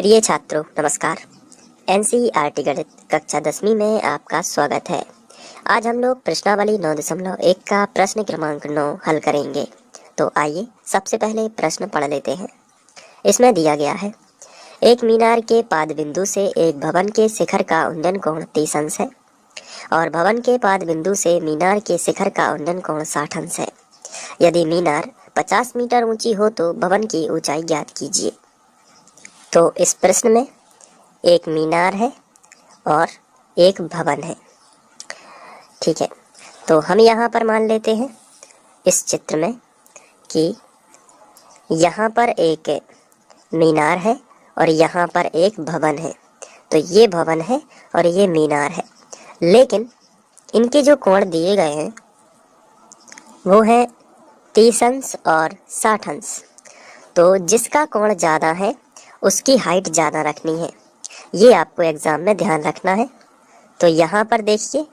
प्रिय छात्रों नमस्कार। एनसीईआरटी गणित कक्षा 10वीं में आपका स्वागत है। आज हम लोग प्रश्नावली 9.1 का प्रश्न क्रमांक 9 हल करेंगे। तो आइए सबसे पहले प्रश्न पढ़ लेते हैं। इसमें दिया गया है, एक मीनार के पाद बिंदु से एक भवन के शिखर का उन्नयन कोण 30 अंश है और भवन के पाद बिंदु से मीनार के शिखर का उन्नयन कोण 60 अंश है। यदि मीनार 50 मीटर ऊंची हो तो भवन की ऊंचाई ज्ञात कीजिए। तो इस प्रश्न में एक मीनार है और एक भवन है। ठीक है, तो हम यहाँ पर मान लेते हैं इस चित्र में कि यहाँ पर एक मीनार है और यहाँ पर एक भवन है। तो ये भवन है और ये मीनार है, लेकिन इनके जो कोण दिए गए हैं वो है 30 अंश और 60 अंश। तो जिसका कोण ज़्यादा है उसकी हाइट ज़्यादा रखनी है, ये आपको एग्ज़ाम में ध्यान रखना है। तो यहाँ पर देखिए,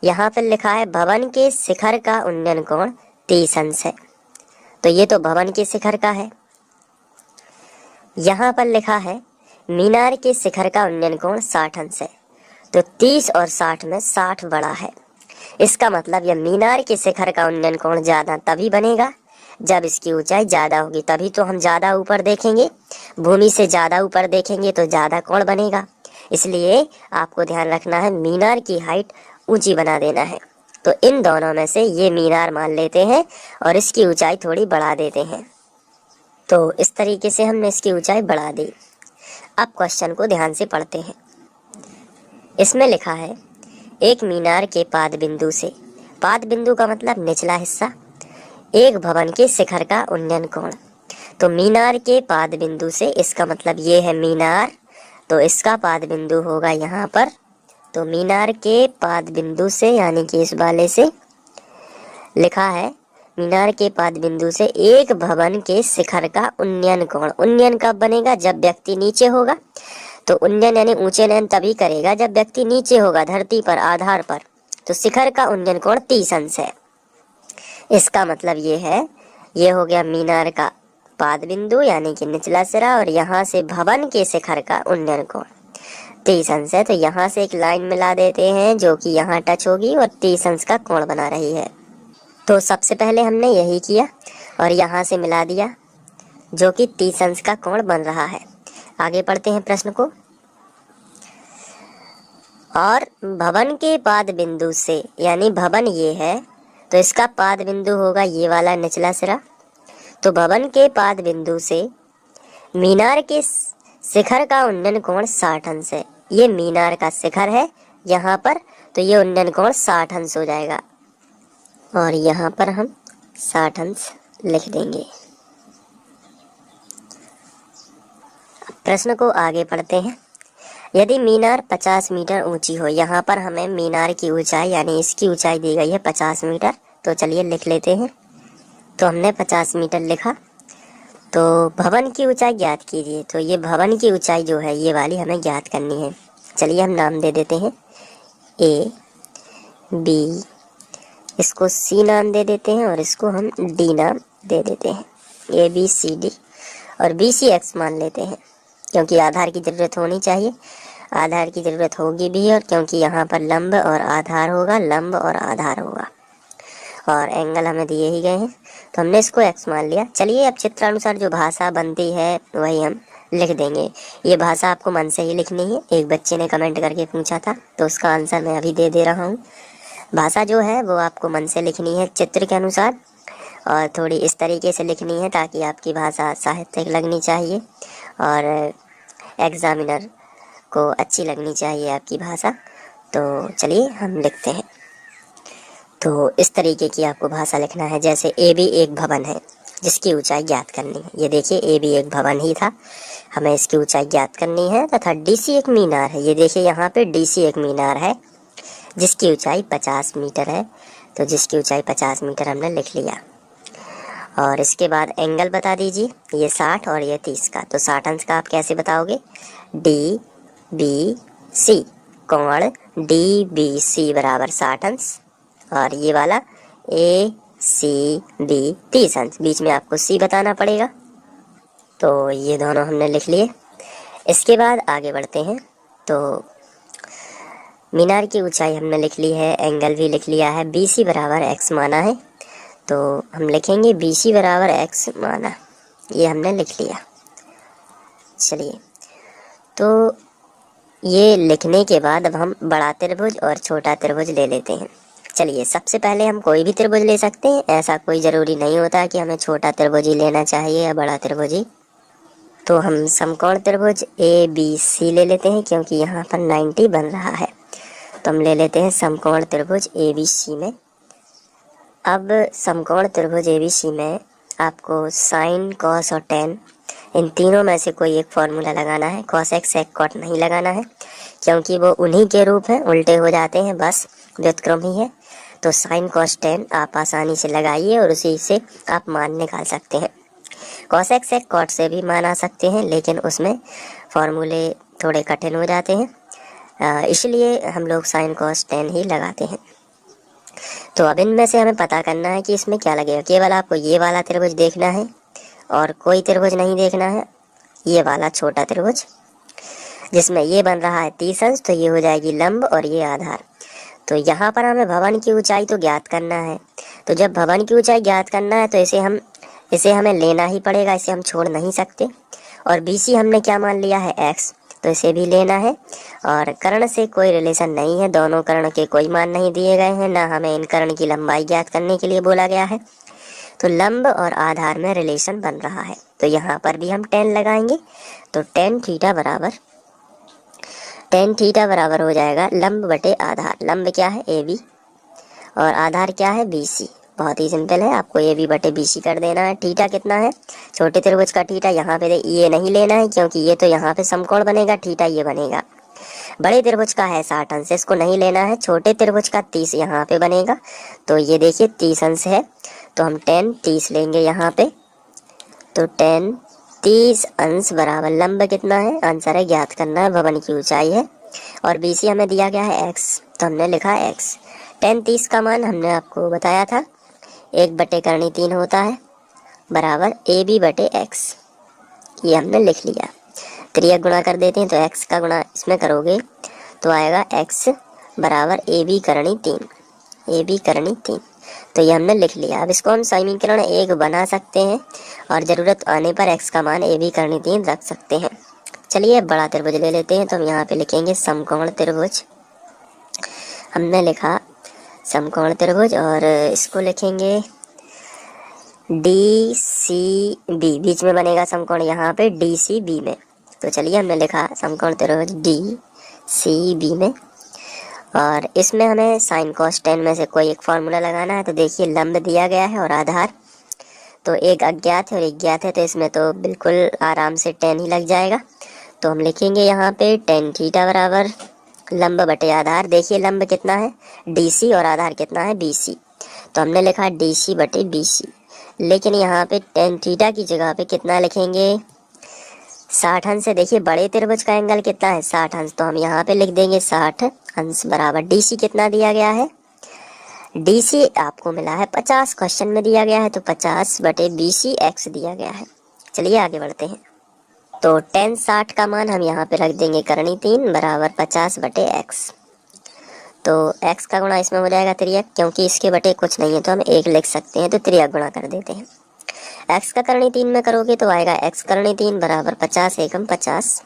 यहाँ पर लिखा है भवन के शिखर का उन्नयन कोण 30 अंश है, तो ये तो भवन के शिखर का है। यहाँ पर लिखा है मीनार के शिखर का उन्नयन कोण 60 अंश है, तो 30 और 60 में 60 बड़ा है। इसका मतलब यह मीनार के शिखर का उन्नयन कोण ज़्यादा तभी बनेगा जब इसकी ऊंचाई ज़्यादा होगी, तभी तो हम ज़्यादा ऊपर देखेंगे। भूमि से ज़्यादा ऊपर देखेंगे तो ज़्यादा कोण बनेगा। इसलिए आपको ध्यान रखना है, मीनार की हाइट ऊंची बना देना है। तो इन दोनों में से ये मीनार मान लेते हैं और इसकी ऊंचाई थोड़ी बढ़ा देते हैं। तो इस तरीके से हमने इसकी ऊंचाई बढ़ा दी। अब क्वेश्चन को ध्यान से पढ़ते हैं। इसमें लिखा है एक मीनार के पाद बिंदु से, पाद बिंदु का मतलब निचला हिस्सा, एक भवन के शिखर का उन्नयन कोण। तो मीनार के पाद बिंदु से, इसका मतलब ये है मीनार, तो इसका पाद बिंदु होगा यहाँ पर। तो मीनार के पाद बिंदु से यानी कि इस वाले से लिखा है मीनार के पाद बिंदु से एक भवन के शिखर का उन्नयन कोण। उन्नयन कब बनेगा? जब व्यक्ति नीचे होगा। तो उन्नयन यानी ऊंचे नयन तभी करेगा जब व्यक्ति नीचे होगा, धरती पर, आधार पर। तो शिखर का उन्नयन कोण 30 अंश है। इसका मतलब ये है, ये हो गया मीनार का पाद बिंदु यानी कि निचला सिरा, और यहाँ से भवन के शिखर का उन्नयन कोण 30 अंश है। तो यहाँ से एक लाइन मिला देते हैं जो कि यहाँ टच होगी और 30 अंश का कोण बना रही है। तो सबसे पहले हमने यही किया और यहाँ से मिला दिया जो कि 30 अंश का कोण बन रहा है। आगे पढ़ते हैं प्रश्न को। और भवन के पाद बिंदु से, यानी भवन ये है तो इसका पाद बिंदु होगा ये वाला निचला सिरा। तो भवन के पाद बिंदु से मीनार के शिखर का उन्नयन कोण 60 अंश है। ये मीनार का शिखर है यहाँ पर, तो ये उन्नयन कोण 60 अंश हो जाएगा और यहाँ पर हम 60 अंश लिख देंगे। प्रश्न को आगे पढ़ते हैं। यदि मीनार 50 मीटर ऊंची हो, यहाँ पर हमें मीनार की ऊंचाई यानी इसकी ऊंचाई दी गई है 50 मीटर। तो चलिए लिख लेते हैं। तो हमने 50 मीटर लिखा। तो भवन की ऊंचाई ज्ञात कीजिए। तो ये भवन की ऊंचाई जो है ये वाली हमें ज्ञात करनी है। चलिए हम नाम दे देते हैं ए बी, इसको सी नाम दे देते हैं और इसको हम डी नाम दे देते हैं। ए बी सी डी और बी सी एक्स मान लेते हैं, क्योंकि आधार की ज़रूरत होनी चाहिए। आधार की ज़रूरत होगी भी, और क्योंकि यहाँ पर लंब और आधार होगा, लंब और आधार होगा, और एंगल हमें दिए ही गए हैं तो हमने इसको एक्स मान लिया। चलिए अब चित्रानुसार जो भाषा बनती है वही हम लिख देंगे। ये भाषा आपको मन से ही लिखनी है। एक बच्चे ने कमेंट करके पूछा था तो उसका आंसर मैं अभी दे रहा हूँ। भाषा जो है वो आपको मन से लिखनी है चित्र के अनुसार, और थोड़ी इस तरीके से लिखनी है ताकि आपकी भाषा साहित्यिक लगनी चाहिए और एग्जामिनर को अच्छी लगनी चाहिए आपकी भाषा। तो चलिए हम लिखते हैं। तो इस तरीके की आपको भाषा लिखना है। जैसे ए बी एक भवन है जिसकी ऊंचाई ज्ञात करनी है। ये देखिए ए बी एक भवन ही था, हमें इसकी ऊंचाई ज्ञात करनी है। तथा डी सी एक मीनार है। ये देखिए यहाँ पे डी सी एक मीनार है जिसकी ऊंचाई 50 मीटर है। तो जिसकी ऊंचाई 50 मीटर हमने लिख लिया। और इसके बाद एंगल बता दीजिए, ये 60 और ये 30 का। तो 60 अंश का आप कैसे बताओगे? डी बी सी, कोण डी बी सी बराबर 60 अंश, और ये वाला ए सी डी 30 अंश। बीच में आपको सी बताना पड़ेगा। तो ये दोनों हमने लिख लिए। इसके बाद आगे बढ़ते हैं। तो मीनार की ऊंचाई हमने लिख ली है, एंगल भी लिख लिया है, BC बराबर x माना है। तो हम लिखेंगे BC बराबर x माना, ये हमने लिख लिया। चलिए, तो ये लिखने के बाद अब हम बड़ा त्रिभुज और छोटा त्रिभुज ले लेते हैं। चलिए, सबसे पहले हम कोई भी त्रिभुज ले सकते हैं, ऐसा कोई ज़रूरी नहीं होता कि हमें छोटा त्रिभुज ही लेना चाहिए या बड़ा त्रिभुज ही। तो हम समकोण त्रिभुज ABC ले लेते हैं, क्योंकि यहाँ पर 90 बन रहा है। तो हम ले लेते हैं समकोण त्रिभुज ABC में। अब समकोण त्रिभुज ABC में आपको साइन, कॉस और टेन, इन तीनों में से कोई एक फॉर्मूला लगाना है। कॉस एक्स सेक कॉट नहीं लगाना है, क्योंकि वो उन्हीं के रूप हैं, उल्टे हो जाते हैं, बस व्युत्क्रम ही है। तो साइन कॉस टेन आप आसानी से लगाइए और उसी से आप मान निकाल सकते हैं। कॉस एक्स सेक कॉट से भी मान आ सकते हैं, लेकिन उसमें फॉर्मूले थोड़े कठिन हो जाते हैं, इसलिए हम लोग साइन कॉस टेन ही लगाते हैं। तो अब इनमें से हमें पता करना है कि इसमें क्या लगेगा। केवल आपको ये वाला त्रिभुज देखना है और कोई त्रिभुज नहीं देखना है। ये वाला छोटा त्रिभुज जिसमें ये बन रहा है 30 अंश, तो ये हो जाएगी लंब और ये आधार। तो यहाँ पर हमें भवन की ऊंचाई तो ज्ञात करना है। तो जब भवन की ऊंचाई ज्ञात करना है तो इसे हमें लेना ही पड़ेगा, इसे हम छोड़ नहीं सकते। और BC हमने क्या मान लिया है, x, तो इसे भी लेना है। और कर्ण से कोई रिलेशन नहीं है, दोनों कर्ण के कोई मान नहीं दिए गए हैं, ना हमें इन कर्ण की लंबाई ज्ञात करने के लिए बोला गया है। तो लंब और आधार में रिलेशन बन रहा है, तो यहाँ पर भी हम टेन लगाएंगे। तो टेन थीटा बराबर हो जाएगा लंब बटे आधार। लंब क्या है, AB, और आधार क्या है, BC। बहुत ही सिंपल है, आपको AB बटे BC कर देना है। थीटा कितना है, छोटे त्रिभुज का थीटा यहाँ पे ये नहीं लेना है, क्योंकि ये तो यहाँ पे समकोण बनेगा, थीटा ये बनेगा। बड़े त्रिभुज का है 60 अंश, इसको नहीं लेना है। छोटे त्रिभुज का 30 यहाँ पे बनेगा, तो ये देखिए 30 अंश है, तो हम 10 30 लेंगे यहाँ पे। तो 10 30 अंश बराबर लंब कितना है, आंसर है, ज्ञात करना है, भवन की ऊंचाई है। और BC हमें दिया गया है x, तो हमने लिखा x। 10 30 का मान हमने आपको बताया था 1/3 होता है, बराबर AB बटे x, ये हमने लिख लिया। त्रियक गुणा कर देते हैं, तो x का गुणा इसमें करोगे तो आएगा x बराबर AB करणी 3। तो ये हमने लिख लिया। अब इसको हम समीकरण 1 बना सकते हैं और ज़रूरत आने पर x का मान AB करणी 3 रख सकते हैं। चलिए, बड़ा त्रिभुज ले लेते हैं। तो हम यहाँ पे लिखेंगे समकोण त्रिभुज। हमने लिखा समकोण त्रिभुज और इसको लिखेंगे DCB, बीच में बनेगा समकोण यहाँ पे DCB में। तो चलिए, हमने लिखा समकोण त्रिभुज DCB में, और इसमें हमें साइन कॉस टेन में से कोई एक फॉर्मूला लगाना है। तो देखिए, लंब दिया गया है और आधार तो एक अज्ञात है और एक ज्ञात है, तो इसमें तो बिल्कुल आराम से 10 ही लग जाएगा। तो हम लिखेंगे यहाँ पे tan थीटा बराबर लंब बटे आधार। देखिए, लंब कितना है, DC, और आधार कितना है, BC। तो हमने लिखा DC बटे BC, लेकिन यहाँ पे tan थीटा की जगह पे कितना लिखेंगे, 60 अंश से। देखिए, बड़े त्रिभुज का एंगल कितना है, 60 अंश, तो हम यहाँ पे लिख देंगे 60 अंश बराबर DC कितना दिया गया है, DC आपको मिला है 50, क्वेश्चन में दिया गया है, तो 50 बटे BC x दिया गया है। चलिए, आगे बढ़ते हैं। तो tan 60 का मान हम यहाँ पे रख देंगे करणी 3 बराबर 50 बटे x। तो x का गुणा इसमें हो जाएगा त्रियक, क्योंकि इसके बटे कुछ नहीं है तो हम 1 लिख सकते हैं, तो त्रियक गुणा कर देते हैं। x का करणी 3 में करोगे तो आएगा x करणी 3 बराबर 50 एकम 50,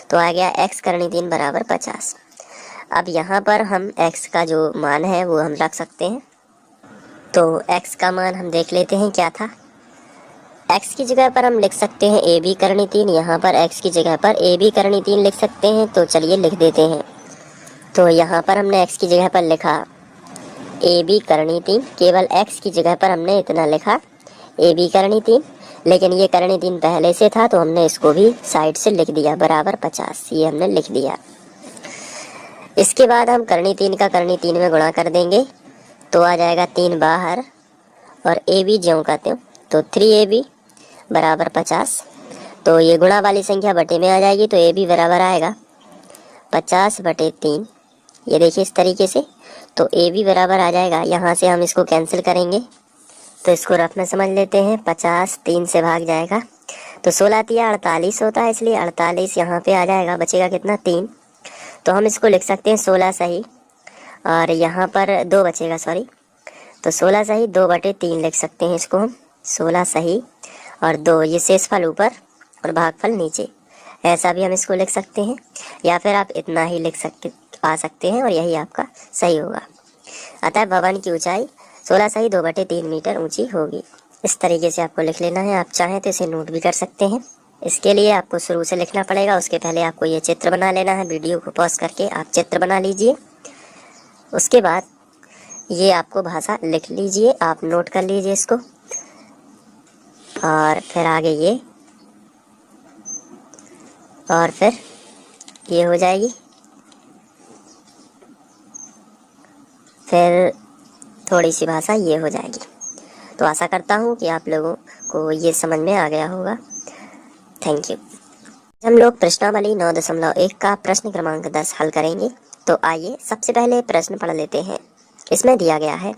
तो आ गया x करणी 3 बराबर 50। अब यहाँ पर हम x का जो मान है वो हम रख सकते हैं। तो x का मान हम देख लेते हैं क्या था। x की जगह पर हम लिख सकते हैं AB करणी 3, यहाँ पर x की जगह पर AB करणी 3 लिख सकते हैं। तो चलिए, लिख देते हैं। तो यहाँ पर हमने x की जगह पर लिखा AB करणी 3, केवल x की जगह पर हमने इतना लिखा AB करणी 3, लेकिन ये करणी 3 पहले से था, तो हमने इसको भी साइड से लिख दिया बराबर 50, ये हमने लिख दिया। इसके बाद हम करणी 3 का करणी 3 में गुणा कर देंगे, तो आ जाएगा 3 बाहर और AB ज्यों का त्यों, तो 3AB बराबर 50। तो ये गुणा वाली संख्या बटे में आ जाएगी, तो AB बराबर आएगा 50 बटे 3, ये देखिए इस तरीके से। तो AB बराबर आ जाएगा, यहाँ से हम इसको कैंसिल करेंगे, तो इसको रफ में समझ लेते हैं, 50 3 से भाग जाएगा, तो 16 तिया 48 होता है, इसलिए 48 यहाँ पे आ जाएगा, बचेगा कितना 3। तो हम इसको लिख सकते हैं 16 सही, और यहाँ पर 2 बचेगा, सॉरी। तो 16 सही 2/3 लिख सकते हैं इसको हम, 16 सही और 2, ये शेषफल ऊपर और भागफल नीचे, ऐसा भी हम इसको लिख सकते हैं। या फिर आप इतना ही लिख सकते हैं और यही आपका सही होगा। अतः भवन की ऊंचाई 16 सही 2/3 मीटर ऊंची होगी। इस तरीके से आपको लिख लेना है। आप चाहें तो इसे नोट भी कर सकते हैं। इसके लिए आपको शुरू से लिखना पड़ेगा, उसके पहले आपको ये चित्र बना लेना है। वीडियो को पॉज करके आप चित्र बना लीजिए, उसके बाद ये आपको भाषा लिख लीजिए, आप नोट कर लीजिए इसको, और फिर आगे ये, और फिर ये हो जाएगी, फिर थोड़ी सी भाषा ये हो जाएगी। तो आशा करता हूँ कि आप लोगों को ये समझ में आ गया होगा। Thank you. हम लोग प्रश्नावली 9.1 का प्रश्न क्रमांक 10 हल करेंगे। तो आइए सबसे पहले प्रश्न पढ़ लेते हैं। इसमें दिया गया है,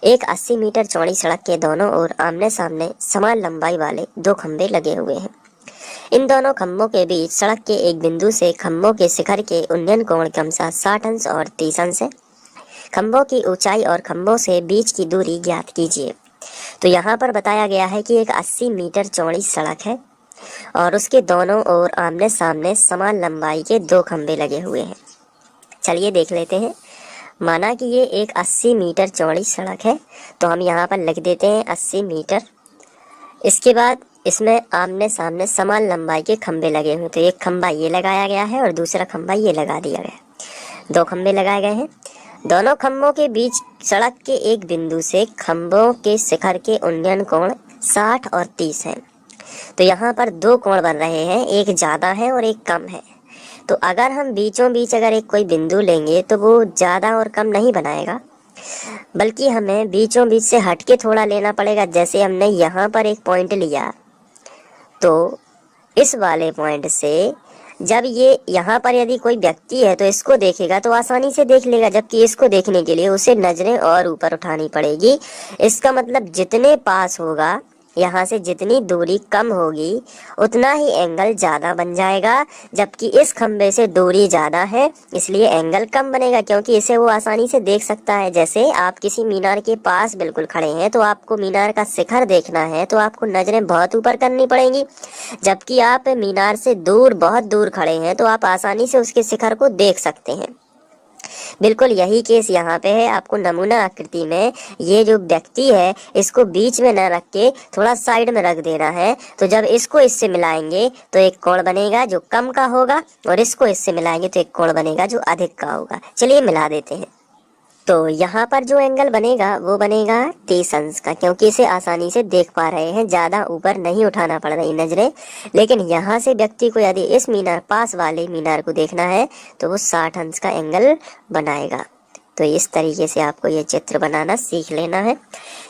एक 80 मीटर चौड़ी सड़क के दोनों ओर आमने सामने समान लंबाई वाले 2 खंभे लगे हुए हैं। इन दोनों खंभों के बीच सड़क के एक बिंदु से खंभों के शिखर के उन्नयन कोण क्रमशः 60 अंश और 30 अंश है। खंभों की ऊंचाई और खंभों से बीच की दूरी ज्ञात कीजिए। तो यहाँ पर बताया गया है कि एक 80 मीटर चौड़ी सड़क है और उसके दोनों ओर आमने सामने समान लंबाई के 2 खंभे लगे हुए हैं। चलिए देख लेते हैं। माना कि ये एक 80 मीटर चौड़ी सड़क है, तो हम यहाँ पर लिख देते हैं 80 मीटर। इसके बाद इसमें आमने सामने समान लंबाई के खंभे लगे हुए, तो एक खंभा ये लगाया गया है और दूसरा खंभा ये लगा दिया गया है। 2 खंभे लगाए गए हैं। दोनों खंभों के बीच सड़क के एक बिंदु से खंभों के शिखर के उन्नयन कोण 60 और 30 हैं। तो यहाँ पर 2 कोण बन रहे हैं, एक ज़्यादा है और एक कम है। तो अगर हम बीचों बीच अगर एक कोई बिंदु लेंगे तो वो ज़्यादा और कम नहीं बनाएगा, बल्कि हमें बीचों बीच से हट के थोड़ा लेना पड़ेगा। जैसे हमने यहाँ पर एक पॉइंट लिया, तो इस वाले पॉइंट से जब ये यहाँ पर यदि कोई व्यक्ति है तो इसको देखेगा तो आसानी से देख लेगा, जबकि इसको देखने के लिए उसे नजरें और ऊपर उठानी पड़ेगी। इसका मतलब जितने पास होगा, यहाँ से जितनी दूरी कम होगी उतना ही एंगल ज़्यादा बन जाएगा, जबकि इस खंबे से दूरी ज़्यादा है इसलिए एंगल कम बनेगा, क्योंकि इसे वो आसानी से देख सकता है। जैसे आप किसी मीनार के पास बिल्कुल खड़े हैं तो आपको मीनार का शिखर देखना है तो आपको नज़रें बहुत ऊपर करनी पड़ेंगी, जबकि आप मीनार से दूर, बहुत दूर खड़े हैं तो आप आसानी से उसके शिखर को देख सकते हैं। बिल्कुल यही केस यहाँ पे है। आपको नमूना आकृति में ये जो व्यक्ति है इसको बीच में न रख के थोड़ा साइड में रख देना है। तो जब इसको इससे मिलाएंगे तो एक कोण बनेगा जो कम का होगा, और इसको इससे मिलाएंगे तो एक कोण बनेगा जो अधिक का होगा। चलिए मिला देते हैं। तो यहाँ पर जो एंगल बनेगा वो बनेगा 30 अंश का, क्योंकि इसे आसानी से देख पा रहे हैं, ज़्यादा ऊपर नहीं उठाना पड़ रही नजरें। लेकिन यहाँ से व्यक्ति को यदि इस मीनार, पास वाले मीनार को देखना है तो वो 60 अंश का एंगल बनाएगा। तो इस तरीके से आपको ये चित्र बनाना सीख लेना है।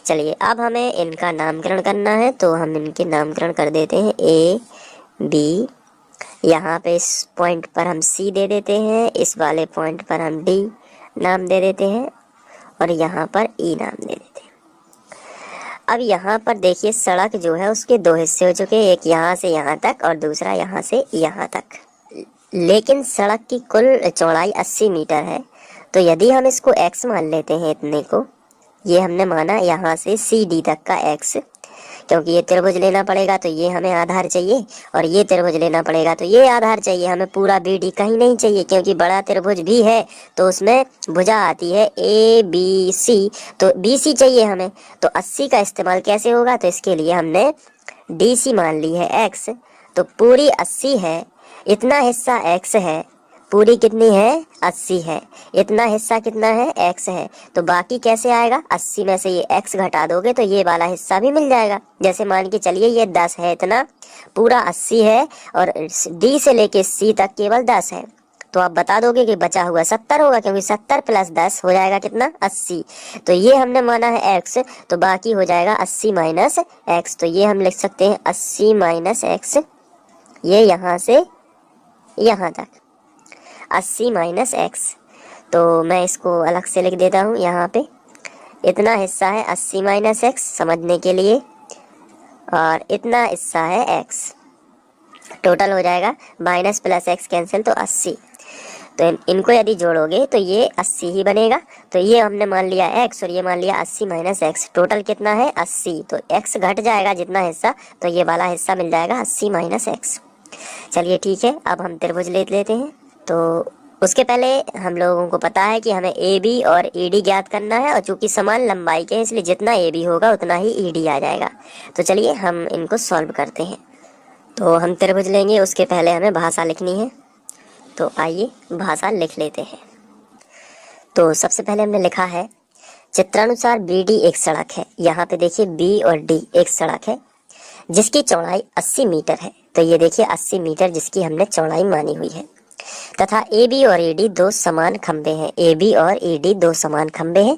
चलिए अब हमें इनका नामकरण करना है, तो हम इनके नामकरण कर देते हैं A, B। यहाँ पे इस पॉइंट पर हम C दे देते हैं, इस वाले पॉइंट पर हम D नाम दे देते हैं, और यहाँ पर ई नाम दे देते हैं। अब यहाँ पर देखिए सड़क जो है उसके 2 हिस्से हो चुके हैं, एक यहाँ से यहाँ तक और दूसरा यहाँ से यहाँ तक। लेकिन सड़क की कुल चौड़ाई 80 मीटर है, तो यदि हम इसको x मान लेते हैं, इतने को ये हमने माना यहाँ से CD तक का x, क्योंकि ये त्रिभुज लेना पड़ेगा तो ये हमें आधार चाहिए, और ये त्रिभुज लेना पड़ेगा तो ये आधार चाहिए। हमें पूरा BD कहीं नहीं चाहिए, क्योंकि बड़ा त्रिभुज भी है तो उसमें भुजा आती है ABC, तो BC चाहिए हमें। तो 80 का इस्तेमाल कैसे होगा, तो इसके लिए हमने DC मान ली है x, तो पूरी 80 है, इतना हिस्सा x है, पूरी कितनी है 80 है, इतना हिस्सा कितना है x है। तो बाकी कैसे आएगा, 80 में से ये x घटा दोगे तो ये वाला हिस्सा भी मिल जाएगा। जैसे मान के चलिए ये 10 है, इतना पूरा 80 है और D से लेके C तक केवल 10 है, तो आप बता दोगे कि बचा हुआ 70 होगा, क्योंकि 70 + 10 हो जाएगा कितना 80। तो ये हमने माना है x, तो बाकी हो जाएगा 80 - x। तो ये हम लिख सकते हैं 80 - x, ये यहाँ से यहाँ तक 80 - x। तो मैं इसको अलग से लिख देता हूँ यहाँ पे। इतना हिस्सा है 80 - x समझने के लिए, और इतना हिस्सा है x। टोटल हो जाएगा माइनस प्लस एक्स कैंसिल तो 80। तो इनको यदि जोड़ोगे तो ये 80 ही बनेगा। तो ये हमने मान लिया एक्स और ये मान लिया 80 माइनस एक्स, टोटल कितना है 80। तो एक्स घट जाएगा जितना हिस्सा, तो ये वाला हिस्सा मिल जाएगा 80 माइनस एक्स। चलिए ठीक है, अब हम त्रिभुज ले लेते हैं। तो उसके पहले हम लोगों को पता है कि हमें ए बी और ई डी ज्ञात करना है, और चूंकि समान लंबाई के हैं इसलिए जितना ए बी होगा उतना ही ई डी आ जाएगा। तो चलिए हम इनको सॉल्व करते हैं। तो हम त्रिभुज लेंगे, उसके पहले हमें भाषा लिखनी है। तो आइए भाषा लिख लेते हैं। तो सबसे पहले हमने लिखा है चित्रानुसार बी डी एक सड़क है। यहाँ पे देखिए बी और डी एक सड़क है जिसकी चौड़ाई 80 मीटर है। तो ये देखिए 80 मीटर जिसकी हमने चौड़ाई मानी हुई है, तथा ए बी और ई डी दो समान खंबे हैं। ए बी और ई डी दो समान खंबे हैं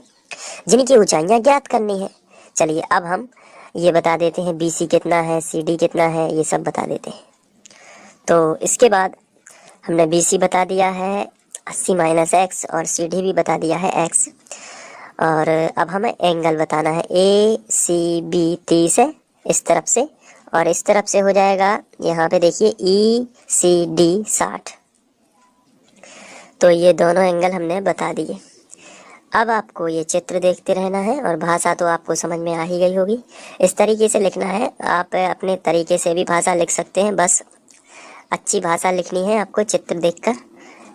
जिनकी ऊंचाइयां ज्ञात करनी है। चलिए अब हम ये बता देते हैं बी सी कितना है, सी डी कितना है, ये सब बता देते हैं। तो इसके बाद हमने बी सी बता दिया है 80 माइनस एक्स और सी डी भी बता दिया है एक्स। और अब हमें एंगल बताना है। ए सी बी 30 है इस तरफ से, और इस तरफ से हो जाएगा यहाँ पे देखिए ई सी डी 60। तो ये दोनों एंगल हमने बता दिए। अब आपको ये चित्र देखते रहना है और भाषा तो आपको समझ में आ ही गई होगी। इस तरीके से लिखना है, आप अपने तरीके से भी भाषा लिख सकते हैं, बस अच्छी भाषा लिखनी है आपको चित्र देखकर।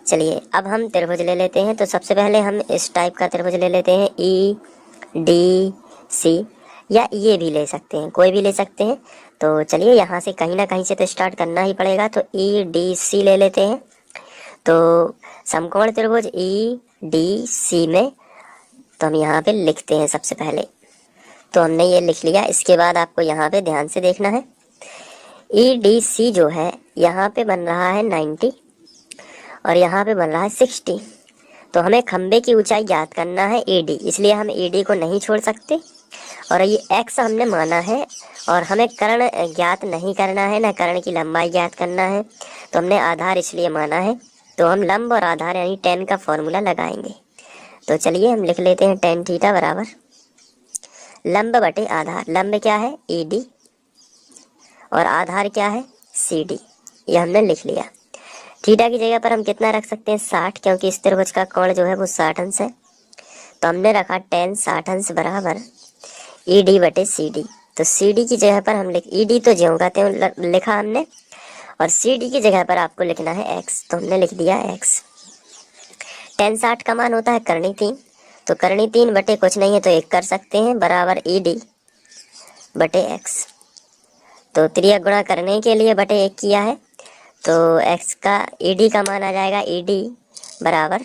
चलिए अब हम त्रिभुज ले लेते हैं। तो सबसे पहले हम इस टाइप का त्रिभुज ले लेते हैं, ई डी सी, या ये भी ले सकते हैं, कोई भी ले सकते हैं। तो चलिए यहाँ से कहीं ना कहीं से तो स्टार्ट करना ही पड़ेगा। तो ई डी सी ले लेते हैं। तो समकोण त्रिभुज ई डी सी में तो हम यहाँ पे लिखते हैं सबसे पहले। तो हमने ये लिख लिया। इसके बाद आपको यहाँ पे ध्यान से देखना है, ई डी सी जो है यहाँ पे बन रहा है 90 और यहाँ पे बन रहा है 60। तो हमें खंबे की ऊंचाई ज्ञात करना है ए डी, इसलिए हम ए डी को नहीं छोड़ सकते। और ये एक्स हमने माना है और हमें कर्ण ज्ञात नहीं करना है, ना कर्ण की लंबाई ज्ञात करना है। तो हमने आधार इसलिए माना है। तो हम लंब और आधार यानी tan का फॉर्मूला लगाएंगे। तो चलिए हम लिख लेते हैं tan थीटा बराबर लंब बटे आधार। लंब क्या है ए डी और आधार क्या है सी डी, ये हमने लिख लिया। थीटा की जगह पर हम कितना रख सकते हैं 60, क्योंकि इस त्रिभुज का कोण जो है वो 60 अंश है। तो हमने रखा tan 60 अंश बराबर ई डी बटे सी डी। तो सी डी की जगह पर हम ई डी तो ज्यों का त्यों लिखा हमने, और सी डी की जगह पर आपको लिखना है एक्स। तो हमने लिख दिया एक्स। tan 60 का मान होता है करनी 3, तो करनी 3 बटे कुछ नहीं है तो 1 कर सकते हैं बराबर ई डी बटे एक्स। तो त्रिया गुणा करने के लिए बटे 1 किया है, तो x का ई डी का मान आ जाएगा ई डी बराबर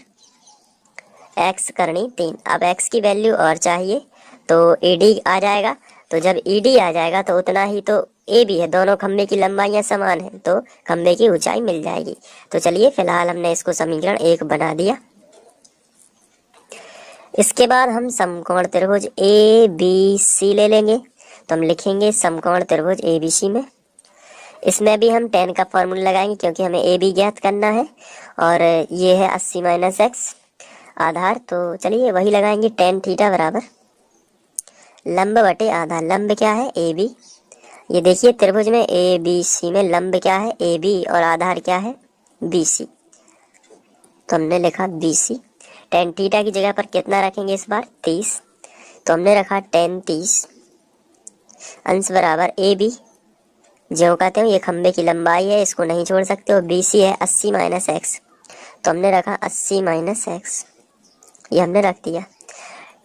x करनी 3। अब x की वैल्यू और चाहिए तो ई डी आ जाएगा। तो जब ई डी आ जाएगा तो उतना ही तो ए भी है, दोनों खंबे की लंबाइयां समान है तो खंबे की ऊंचाई मिल जाएगी। तो चलिए फिलहाल हमने इसको समीकरण 1 बना दिया। इसके बाद हम समकोण त्रिभुज ए बी सी ले लेंगे। तो हम लिखेंगे समकोण त्रिभुज ए बी सी में, इसमें भी हम tan का फॉर्मूला लगाएंगे क्योंकि हमें ए बी ज्ञात करना है। और ये है 80 माइनस एक्स आधार। तो चलिए वही लगाएंगे tan थीटा बराबर लंब बटे आधार। लंब क्या है ए बी, ये देखिए त्रिभुज में ए बी सी में लंब क्या है ए बी और आधार क्या है बी सी। तो हमने लिखा बी सी। tan थीटा की जगह पर कितना रखेंगे इस बार 30। तो हमने रखा tan 30 अंश बराबर ए बी, ज्यों कहते हो ये खंबे की लंबाई है इसको नहीं छोड़ सकते हो, बी सी है 80 माइनस एक्स। तो हमने रखा 80 माइनस एक्स, ये हमने रख दिया।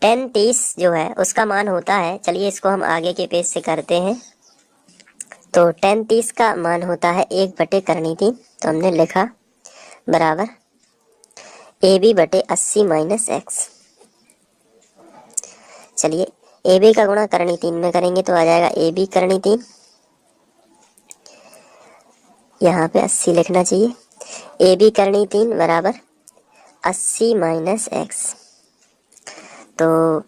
tan 30 जो है उसका मान होता है, चलिए इसको हम आगे के पेज से करते हैं। तो tan 30 का मान होता है 1 बटे करनी 3। तो हमने लिखा बराबर ए बी बटे 80 माइनस एक्स। चलिए ए बी का गुणा करनी 3 में करेंगे तो आ जाएगा ए बी करनी 3, यहाँ पे 80 लिखना चाहिए। ए बी करनी 3 बराबर 80 माइनस एक्स। तो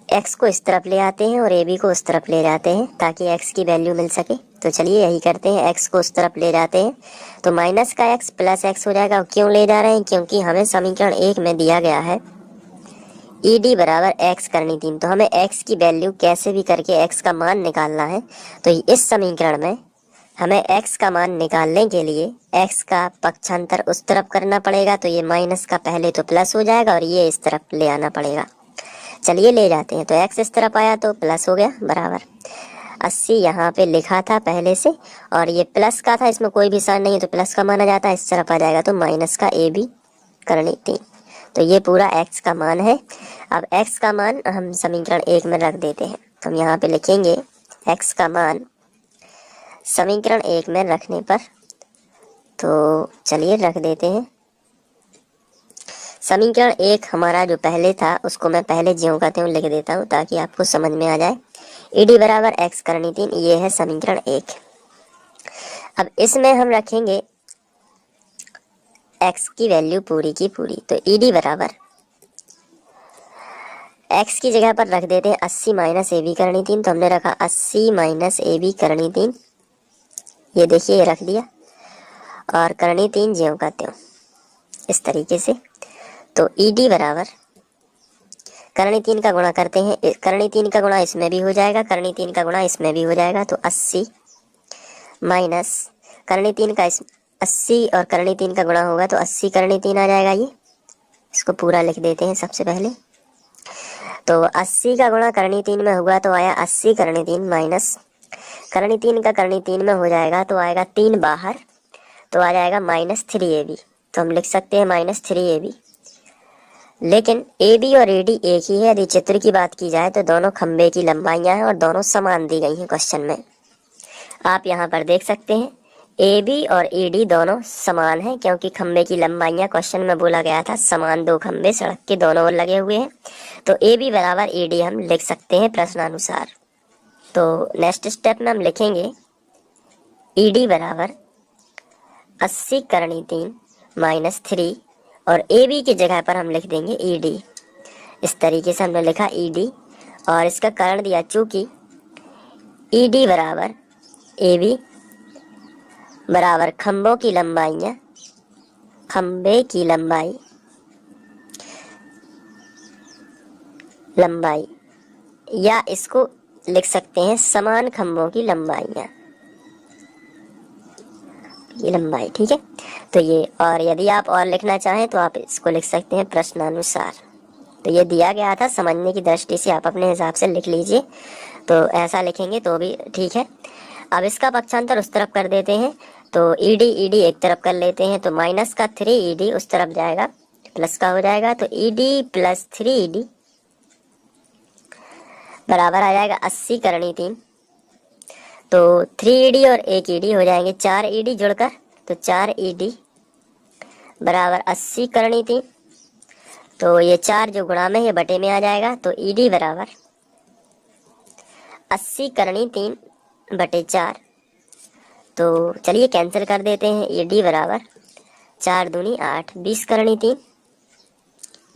एक्स को इस तरफ ले आते हैं और ए बी को उस तरफ ले जाते हैं ताकि एक्स की वैल्यू मिल सके। तो चलिए यही करते हैं, एक्स को उस तरफ ले जाते हैं तो माइनस का एक्स प्लस एक्स हो जाएगा। क्यों ले जा रहे हैं, क्योंकि हमें समीकरण 1 में दिया गया है ई डी बराबर एक्स करनी 3। तो हमें एक्स की वैल्यू कैसे भी करके एक्स का मान निकालना है। तो इस समीकरण में हमें x का मान निकालने के लिए x का पक्षांतर उस तरफ करना पड़ेगा, तो ये माइनस का पहले तो प्लस हो जाएगा और ये इस तरफ ले आना पड़ेगा। चलिए ले जाते हैं। तो x इस तरफ आया तो प्लस हो गया बराबर 80 यहाँ पे लिखा था पहले से, और ये प्लस का था, इसमें कोई भी साइन नहीं है तो प्लस का माना जाता है। इस तरफ आ जाएगा तो माइनस का ए बी करनी 3। तो ये पूरा x का मान है। अब x का मान हम समीकरण 1 में रख देते हैं। तो हम यहाँ पे लिखेंगे x का मान समीकरण 1 में रखने पर, तो चलिए रख देते हैं। समीकरण 1 हमारा जो पहले था उसको मैं पहले ज्यों का त्यों लिख देता हूँ ताकि आपको समझ में आ जाए। ईडी बराबर x करनी 3, ये है समीकरण 1। अब इसमें हम रखेंगे x की वैल्यू पूरी की पूरी। तो ईडी बराबर x की जगह पर रख देते हैं 80 माइनस ए बी करनी 3। तो हमने रखा 80 माइनस ए बी करनी 3, ये देखिए ये रख दिया, और करनी 3 ज्यों का त्यों इस तरीके से। तो ईडी बराबर करनी 3 का गुणा करते हैं, करनी 3 का गुणा इसमें भी हो जाएगा, करनी 3 का गुणा इसमें भी हो जाएगा। तो 80 माइनस करनी 3 का 80 और करनी 3 का गुणा होगा तो 80 करनी 3 आ जाएगा। ये इसको पूरा लिख देते हैं सबसे पहले। तो 80 का गुणा करनी 3 में हुआ तो आया 80 करनी 3 माइनस करनी 3 का करनी 3 में हो जाएगा तो आएगा 3 बाहर, तो आ जाएगा -3ab। तो हम लिख सकते हैं -3ab। लेकिन AB और AD एक ही है। यदि चित्र की बात की जाए तो दोनों खंबे की लंबाइयां हैं और दोनों समान दी गई हैं क्वेश्चन में। आप यहाँ पर देख सकते हैं AB और AD दोनों समान हैं, क्योंकि खंबे की लंबाइयां क्वेश्चन में बोला गया था समान 2 खंबे सड़क के दोनों ओर लगे हुए हैं। तो AB बराबर AD हम लिख सकते हैं प्रश्नानुसार। तो नेक्स्ट स्टेप में हम लिखेंगे ED बराबर 80 करनी 3 -3, और AB की जगह पर हम लिख देंगे ED। इस तरीके से हमने लिखा ED, और इसका कारण दिया चूंकि ED बराबर AB बराबर खंभों की लंबाइयां, खंबे की लंबाई, या इसको लिख सकते हैं समान खंभों की लंबाइयां, ये लंबाई, ठीक है। तो ये, और यदि आप और लिखना चाहें तो आप इसको लिख सकते हैं प्रश्नानुसार। तो ये दिया गया था, समझने की दृष्टि से आप अपने हिसाब से लिख लीजिए। तो ऐसा लिखेंगे तो भी ठीक है। अब इसका पक्षांतर उस तरफ कर देते हैं। तो ED एक तरफ कर लेते हैं, तो माइनस का 3ED उस तरफ जाएगा, प्लस का हो जाएगा। तो ED प्लस 3ED बराबर आ जाएगा 80 करनी 3। तो 3ED और 1ED हो जाएंगे 4ED जुड़कर, तो 4ED बराबर 80 करनी 3। तो ये 4 जो गुणा में ये बटे में आ जाएगा। तो ED बराबर 80 करनी 3 बटे 4। तो चलिए कैंसिल कर देते हैं। ED बराबर 4 दूनी 8, 20 करनी 3,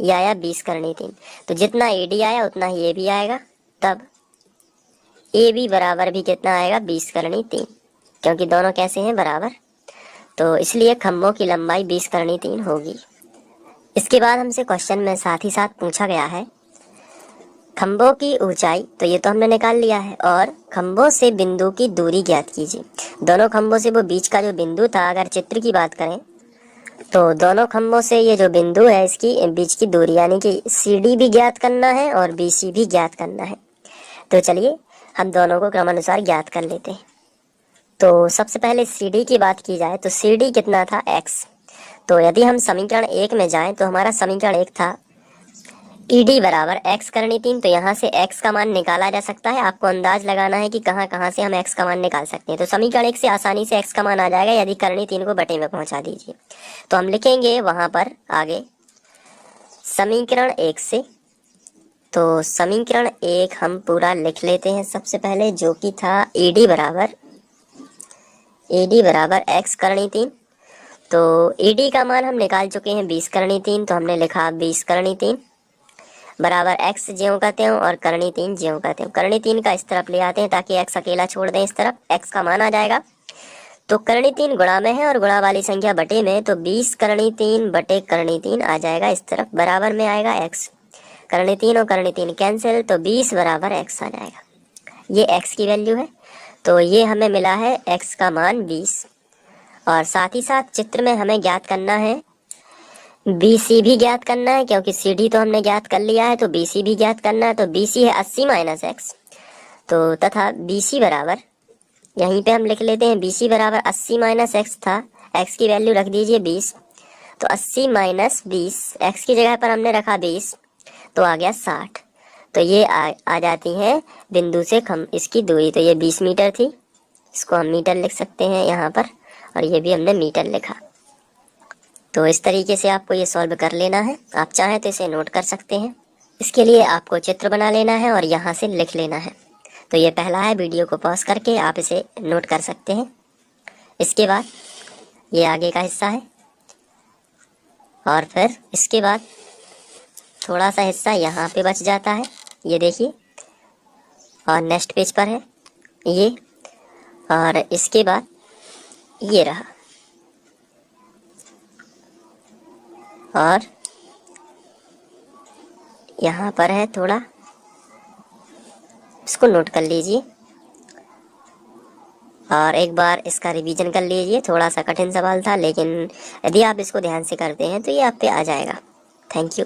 ये आया 20 करनी 3। तो जितना ED आया उतना ही ये भी आएगा। तब AB बराबर भी कितना आएगा 20 करनी 3, क्योंकि दोनों कैसे हैं बराबर। तो इसलिए खंभों की लंबाई 20 करनी 3 होगी। इसके बाद हमसे क्वेश्चन में साथ ही साथ पूछा गया है खंभों की ऊंचाई, तो ये तो हमने निकाल लिया है, और खंभों से बिंदु की दूरी ज्ञात कीजिए। दोनों खंभों से वो बीच का जो बिंदु था, अगर चित्र की बात करें तो दोनों खंभों से ये जो बिंदु है इसकी बीच की दूरी, यानी कि CD भी ज्ञात करना है और BC भी ज्ञात करना है। तो चलिए हम दोनों को क्रमानुसार ज्ञात कर लेते हैं। तो सबसे पहले CD की बात की जाए तो CD कितना था x। तो यदि हम समीकरण 1 में जाएं तो हमारा समीकरण 1 था ED बराबर x करनी 3। तो यहाँ से x का मान निकाला जा सकता है। आपको अंदाज लगाना है कि कहाँ कहाँ से हम x का मान निकाल सकते हैं। तो समीकरण 1 से आसानी से x का मान आ जाएगा यदि करनी 3 को बटे में पहुंचा दीजिए। तो हम लिखेंगे वहां पर आगे समीकरण 1 से। तो समीकरण 1 हम पूरा लिख लेते हैं सबसे पहले, जो कि था ED बराबर x करनी 3। तो ED का मान हम निकाल चुके हैं 20 करनी 3। तो हमने लिखा 20 करनी 3 बराबर x ज्यों का त्यों और करनी 3 ज्यों का त्यों। करनी 3 का इस तरफ ले आते हैं ताकि x अकेला छोड़ दें, इस तरफ x का मान आ जाएगा। तो करनी 3 गुणा में है और गुणा वाली संख्या बटे में, तो 20 करनी 3 बटे करनी 3 आ जाएगा इस तरफ, बराबर में आएगा x। करनी 3 और करनी 3 कैंसिल, तो 20 बराबर x आ जाएगा। ये x की वैल्यू है। तो ये हमें मिला है x का मान 20। और साथ ही साथ चित्र में हमें ज्ञात करना है BC भी ज्ञात करना है, क्योंकि CD तो हमने ज्ञात कर लिया है, तो BC भी ज्ञात करना है। तो BC है 80 माइनस x, तो तथा BC बराबर, यहीं पे हम लिख लेते हैं, BC बराबर 80 माइनस x था, x की वैल्यू रख दीजिए 20, तो 80 माइनस 20, x की जगह पर हमने रखा 20, तो आ गया 60। तो ये आ जाती है बिंदु से इसकी दूरी, तो ये 20 मीटर थी, इसको हम मीटर लिख सकते हैं यहाँ पर, और ये भी हमने मीटर लिखा। तो इस तरीके से आपको ये सॉल्व कर लेना है। आप चाहें तो इसे नोट कर सकते हैं। इसके लिए आपको चित्र बना लेना है और यहाँ से लिख लेना है। तो ये पहला है, वीडियो को पॉज करके आप इसे नोट कर सकते हैं। इसके बाद ये आगे का हिस्सा है, और फिर इसके बाद थोड़ा सा हिस्सा यहाँ पे बच जाता है, ये देखिए, और नेक्स्ट पेज पर है ये, और इसके बाद ये रहा, और यहाँ पर है थोड़ा, इसको नोट कर लीजिए और एक बार इसका रिवीजन कर लीजिए। थोड़ा सा कठिन सवाल था, लेकिन यदि आप इसको ध्यान से करते हैं तो ये आप पे आ जाएगा। Thank you.